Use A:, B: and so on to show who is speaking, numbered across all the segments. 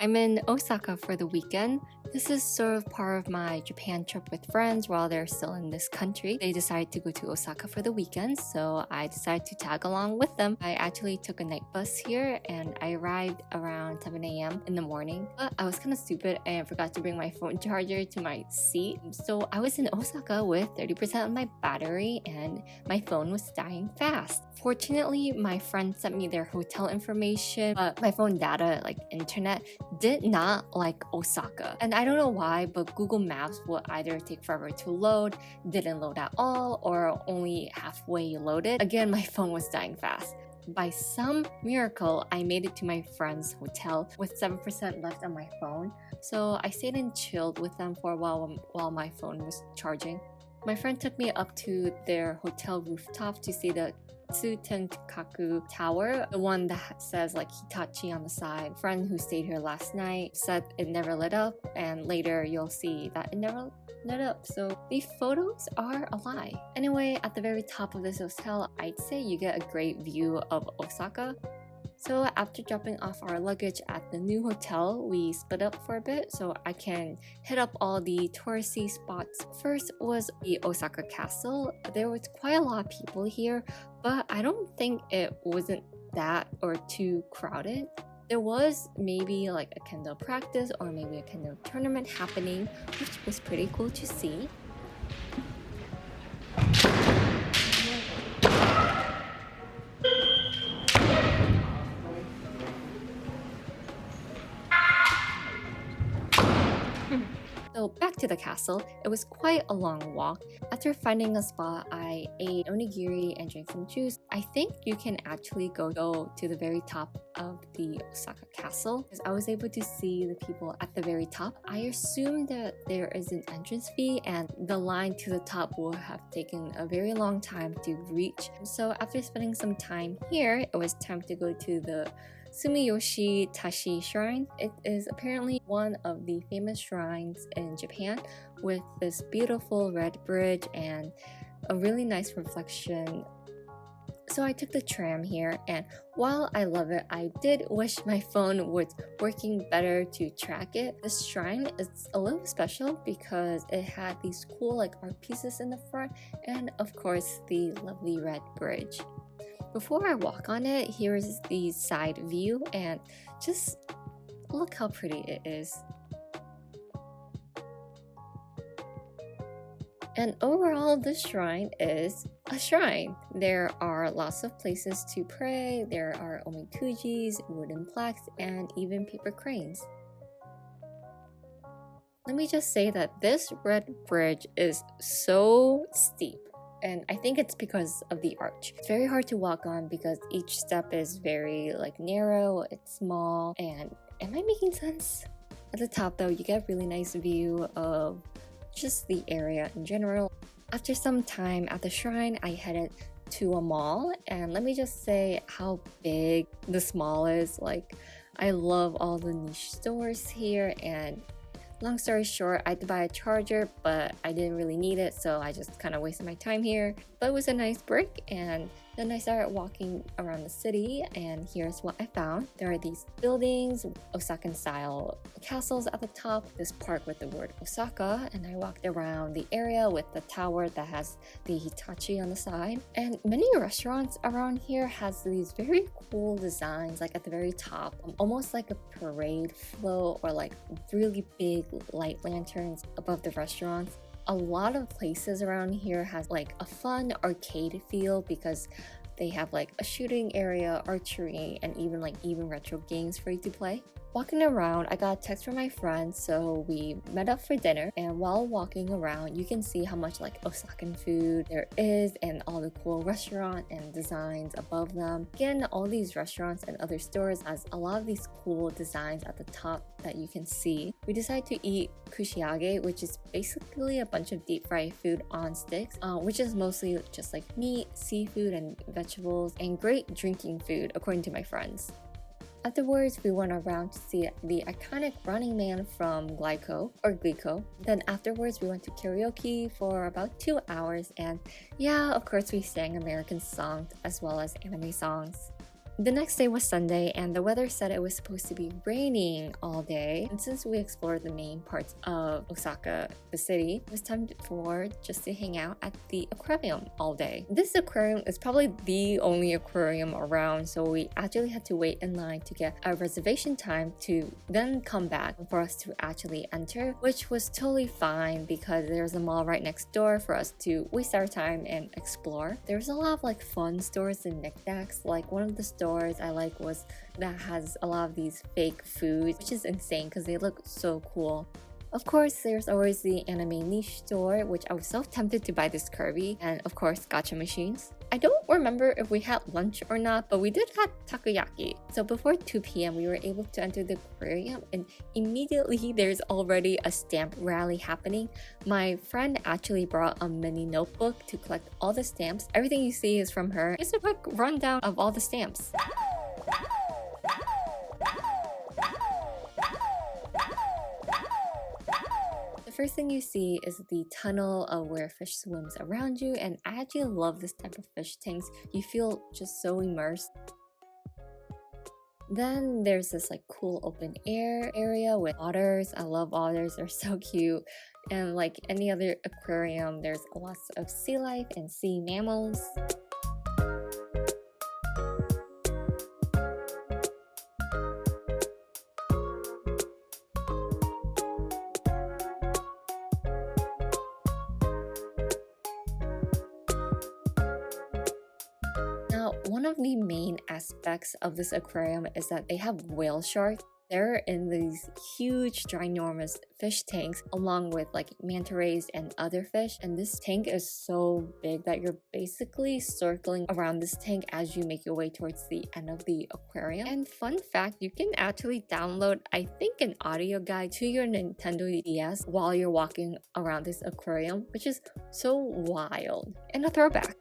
A: I'm in Osaka for the weekend. This is sort of part of my Japan trip with friends while they're still in this country. They decided to go to Osaka for the weekend, so I decided to tag along with them. I actually took a night bus here and I arrived around 7 a.m. in the morning. But I was kind of stupid and forgot to bring my phone charger to my seat. So I was in Osaka with 30% of my battery and my phone was dying fast. Fortunately, my friend sent me their hotel information, but my phone data, like internet, did not like Osaka. And I don't know why, but Google Maps will either take forever to load, didn't load at all, or only halfway loaded. Again, my phone was dying fast. By some miracle, I made it to my friend's hotel with 7% left on my phone. So I stayed and chilled with them for a while my phone was charging. My friend took me up to their hotel rooftop to see the Tsutenkaku Tower, the one that says like Hitachi on the side. A friend who stayed here last night said it never lit up, and later you'll see that it never lit up. So the photos are a lie. Anyway, at the very top of this hotel, I'd say you get a great view of Osaka. So after dropping off our luggage at the new hotel, we split up for a bit so I can hit up all the touristy spots. First was the Osaka Castle. There was quite a lot of people here, but I don't think it wasn't that or too crowded. There was maybe like a kendo practice or maybe a kendo tournament happening, which was pretty cool to see. So back to the castle, it was quite a long walk. After finding a spot, I ate onigiri and drank some juice. I think you can actually go to the very top of the Osaka castle because I was able to see the people at the very top. I assume that there is an entrance fee and the line to the top will have taken a very long time to reach. So after spending some time here, it was time to go to the Sumiyoshi Tashi Shrine. It is apparently one of the famous shrines in Japan with this beautiful red bridge and a really nice reflection. So I took the tram here, and while I love it, I did wish my phone was working better to track it. This shrine is a little special because it had these cool like art pieces in the front and of course the lovely red bridge. Before I walk on it, here is the side view and just look how pretty it is. And overall, the shrine is a shrine. There are lots of places to pray, there are omikujis, wooden plaques, and even paper cranes. Let me just say that this red bridge is so steep. And I think it's because of the arch. It's very hard to walk on because each step is very like narrow, it's small, and am I making sense? At the top though, you get a really nice view of just the area in general. After some time at the shrine, I headed to a mall, and let me just say how big this mall is. Like, I love all the niche stores here, and long story short, I had to buy a charger, but I didn't really need it, so I just kind of wasted my time here. But it was a nice break, and then I started walking around the city, and here's what I found. There are these buildings, Osakan-style castles at the top, this park with the word Osaka, and I walked around the area with the tower that has the Hitachi on the side. And many restaurants around here has these very cool designs, like at the very top, almost like a parade float or like really big light lanterns above the restaurants. A lot of places around here has like a fun arcade feel because they have like a shooting area, archery, and even retro games for you to play. Walking around, I got a text from my friend, so we met up for dinner, and while walking around, you can see how much like Osakan food there is and all the cool restaurant and designs above them. Again, all these restaurants and other stores has a lot of these cool designs at the top that you can see. We decided to eat kushiage, which is basically a bunch of deep fried food on sticks, which is mostly just like meat, seafood, and vegetables, and great drinking food according to my friends. Afterwards, we went around to see the iconic Running Man from Glico. Then afterwards, we went to karaoke for about 2 hours, and yeah, of course we sang American songs as well as anime songs. The next day was Sunday, and the weather said it was supposed to be raining all day. And since we explored the main parts of Osaka, the city, it was time for just to hang out at the aquarium all day. This aquarium is probably the only aquarium around, so we actually had to wait in line to get a reservation time to then come back for us to actually enter, which was totally fine because there's a mall right next door for us to waste our time and explore. There's a lot of like fun stores and knickknacks. Like one of the stores I like was that has a lot of these fake foods, which is insane because they look so cool. Of course, there's always the anime niche store, which I was so tempted to buy this Kirby, and of course, gacha machines. I don't remember if we had lunch or not, but we did have takoyaki. So before 2 p.m, we were able to enter the aquarium, and immediately there's already a stamp rally happening. My friend actually brought a mini notebook to collect all the stamps. Everything you see is from her. Here's a quick rundown of all the stamps. The first thing you see is the tunnel of where fish swims around you, and I actually love this type of fish tanks. You feel just so immersed. Then there's this like cool open air area with otters. I love otters, they're so cute. And like any other aquarium, there's lots of sea life and sea mammals. Now, one of the main aspects of this aquarium is that they have whale sharks. They're in these huge, ginormous fish tanks along with like manta rays and other fish. And this tank is so big that you're basically circling around this tank as you make your way towards the end of the aquarium. And fun fact, you can actually download, I think, an audio guide to your Nintendo DS while you're walking around this aquarium, which is so wild. And a throwback.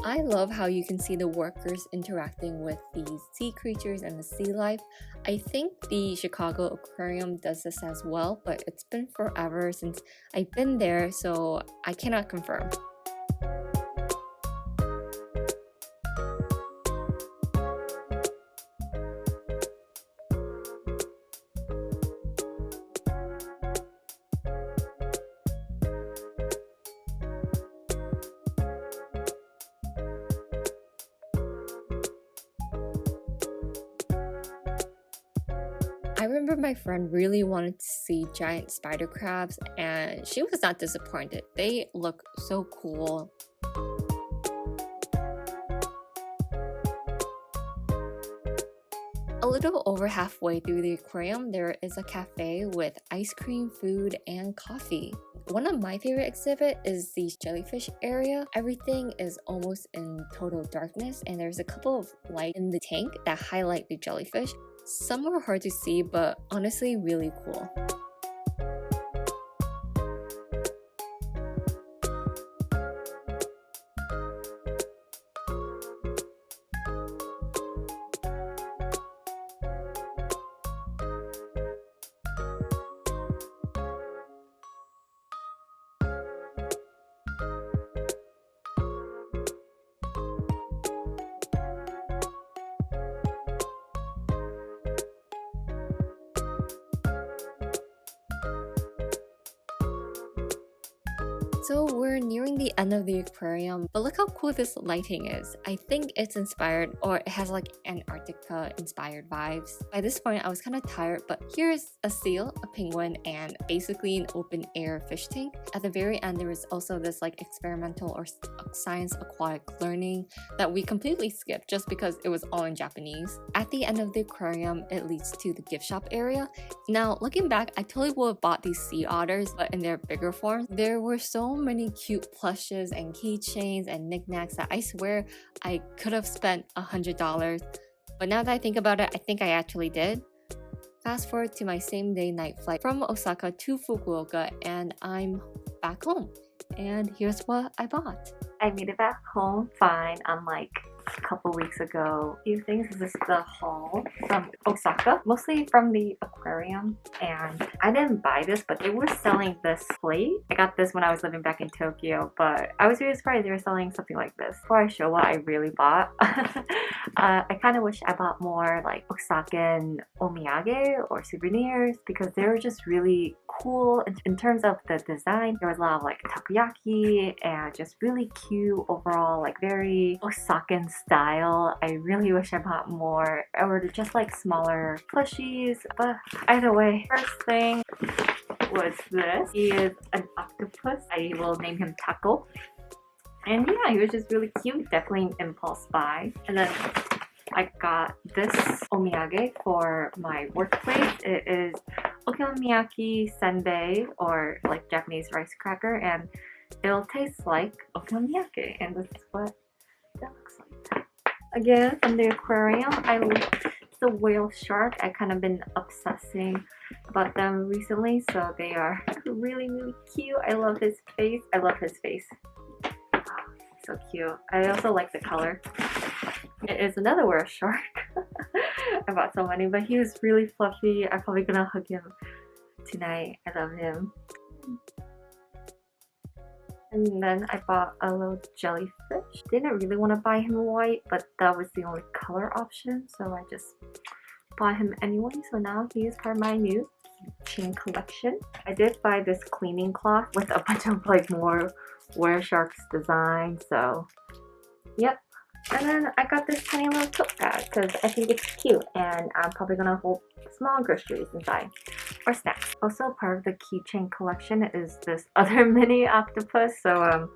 A: I love how you can see the workers interacting with these sea creatures and the sea life. I think the Chicago Aquarium does this as well, but it's been forever since I've been there, so I cannot confirm. I remember my friend really wanted to see giant spider crabs, and she was not disappointed. They look so cool. A little over halfway through the aquarium, there is a cafe with ice cream, food, and coffee. One of my favorite exhibits is the jellyfish area. Everything is almost in total darkness, and there's a couple of lights in the tank that highlight the jellyfish. Some are hard to see, but honestly really cool. So we're nearing the end of the aquarium, but look how cool this lighting is. I think it's inspired, or it has like Antarctica inspired vibes. By this point, I was kind of tired, but here's a seal, a penguin, and basically an open air fish tank. At the very end, there was also this like experimental or science aquatic learning that we completely skipped just because it was all in Japanese. At the end of the aquarium, it leads to the gift shop area. Now, looking back, I totally would have bought these sea otters, but in their bigger form. There were so many cute plushes and keychains and knickknacks that I swear I could have spent $100. But now that I think about it, I think I actually did. Fast forward to my same day night flight from Osaka to Fukuoka, and I'm back home. And here's what I bought. I made it back home fine, unlike a couple weeks ago. A few things. This is the haul from Osaka, mostly from the aquarium. And I didn't buy this, but they were selling this plate. I got this when I was living back in Tokyo, but I was really surprised they were selling something like this. Before I show what I really bought, I kind of wish I bought more like Osakan omiyage or souvenirs, because they were just really cool in terms of the design. There was a lot of like takoyaki and just really cute overall, like very Osakan style. I really wish I bought more, or just like smaller plushies, but either way. First thing was this. He is an octopus. I will name him Taco. And yeah, he was just really cute. Definitely an impulse buy. And then I got this omiyage for my workplace. It is okonomiyaki senbei, or like Japanese rice cracker, and it'll taste like okonomiyaki, and this is what that looks like. Again, from the aquarium, I love the whale shark. I kind of been obsessing about them recently, so they are really, really cute. I love his face. I love his face. So cute. I also like the color. It is another whale shark. I bought so many, but he was really fluffy. I'm probably gonna hug him tonight. I love him. And then I bought a little jellyfish. Didn't really want to buy him white, but that was the only color option, so I just bought him anyway. So now he is part of my new chain collection. I did buy this cleaning cloth with a bunch of like more whale sharks design, so yep. And then I got this tiny little tote bag because I think it's cute, and I'm probably gonna hold small groceries inside or snacks. Also part of the keychain collection is this other mini octopus. So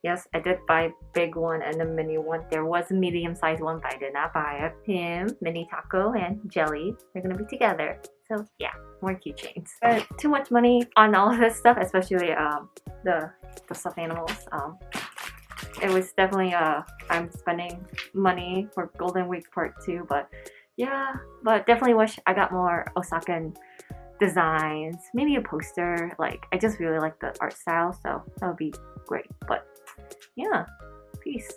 A: yes, I did buy a big one and a mini one. There was a medium sized one, but I did not buy it. Him, Mini Taco, and Jelly, they're gonna be together. So yeah, more keychains. But too much money on all of this stuff, especially the stuffed animals. It was definitely I'm spending money for Golden Week Part 2, but yeah, but definitely wish I got more Osakan designs, maybe a poster. Like, I just really like the art style, so that would be great. But yeah, peace.